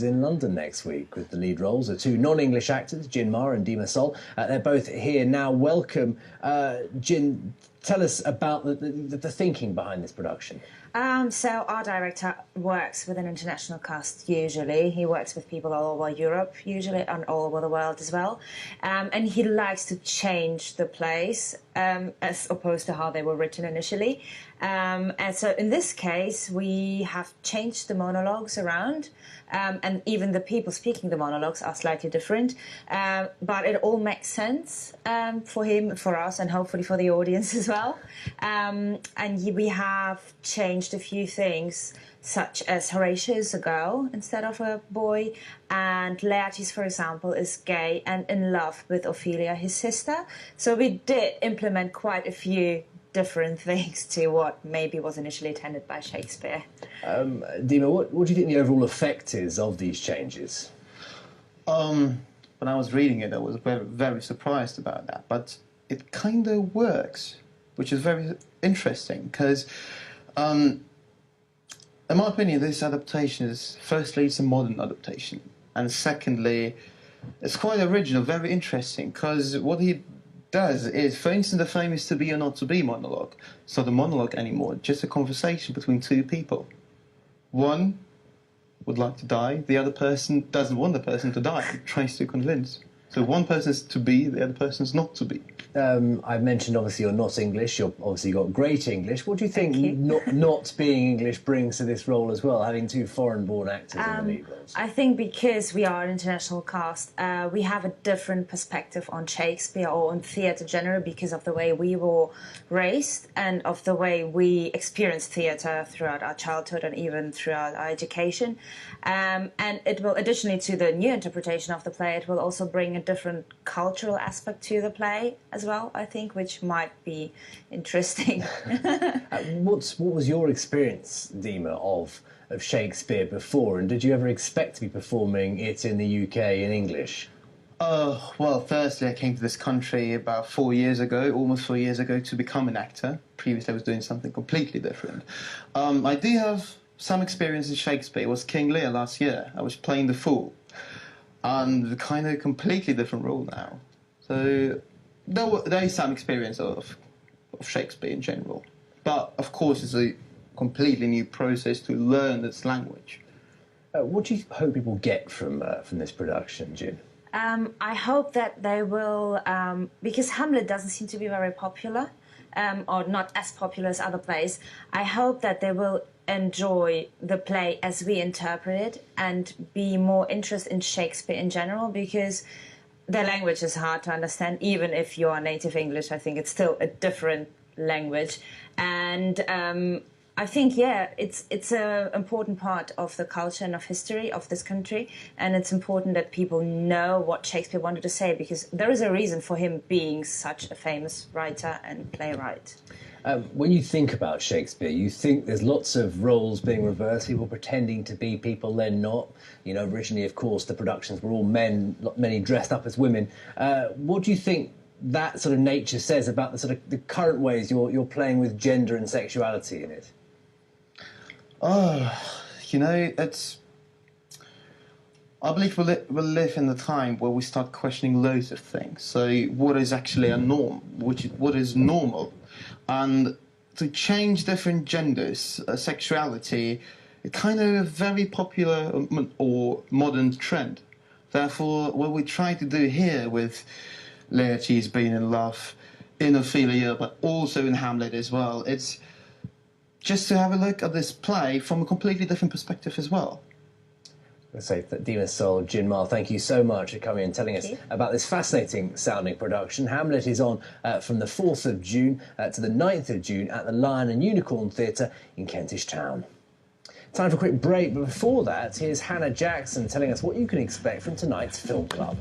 In London next week with the lead roles are two non-English actors, Ginny E and Dima Sol. They're both here now. Welcome. Gin, tell us about the thinking behind this production. So our director works with an international cast usually. He works with people all over Europe usually and all over the world as well. And he likes to change the plays as opposed to how they were written initially. And so in this case, we have changed the monologues around, and even the people speaking the monologues are slightly different. But it all makes sense for him, for us, and hopefully for the audience as well. And we have changed a few things, such as Horatio is a girl instead of a boy, and Laertes, for example, is gay and in love with Ophelia, his sister. So we did implement quite a few different things to what maybe was initially intended by Shakespeare. Dima, what do you think the overall effect is of these changes? When I was reading it, I was very, very surprised about that. But it kind of works, which is very interesting, because in my opinion, this adaptation is, firstly, it's a modern adaptation, and secondly, it's quite original, very interesting, because what he does is, for instance, the famous to be or not to be monologue. It's not a monologue anymore, just a conversation between two people. One would like to die, the other person doesn't want the person to die, tries to convince. So one person's to be, the other person's not to be. I've mentioned, obviously, you're not English. You've obviously got great English. What do you think not being English brings to this role as well, having two foreign-born actors in the lead roles? I think because we are an international cast, we have a different perspective on Shakespeare or on theatre generally because of the way we were raised and of the way we experienced theatre throughout our childhood and even throughout our education. And it will, additionally to the new interpretation of the play, it will also bring a different cultural aspect to the play as well, I think, which might be interesting. What was your experience, Dima, of Shakespeare before, and did you ever expect to be performing it in the UK in English? Well, firstly, I came to this country about 4 years ago, almost 4 years ago, to become an actor. Previously, I was doing something completely different. I do have some experience in Shakespeare. It was King Lear last year. I was playing the fool. And kind of a completely different role now. So there is some experience of Shakespeare in general. But, of course, it's a completely new process to learn this language. What do you hope people get from this production, Gin? I hope that they will, because Hamlet doesn't seem to be very popular, or not as popular as other plays, I hope that they will enjoy the play as we interpret it and be more interested in Shakespeare in general, because the language is hard to understand. Even if you are native English, I think it's still a different language. And I think, yeah, it's an important part of the culture and of history of this country, and it's important that people know what Shakespeare wanted to say, because there is a reason for him being such a famous writer and playwright. When you think about Shakespeare, you think there's lots of roles being reversed, people pretending to be people they're not. You know, originally, of course, the productions were all men, many dressed up as women. What do you think that sort of nature says about the sort of the current ways you're playing with gender and sexuality in it? You know, I believe we'll live in the time where we start questioning loads of things. So what is actually a norm? What is normal? And to change different genders, sexuality, it's kind of a very popular or modern trend. Therefore, what we try to do here with Laertes being in love, in Ophelia, but also in Hamlet as well, it's just to have a look at this play from a completely different perspective as well. I say, Dima Sol, Ginny E, thank you so much for coming and telling us about this fascinating sounding production. Hamlet is on from the 4th of June to the 9th of June at the Lion and Unicorn Theatre in Kentish Town. Time for a quick break, but before that, here's Hannah Jackson telling us what you can expect from tonight's film club.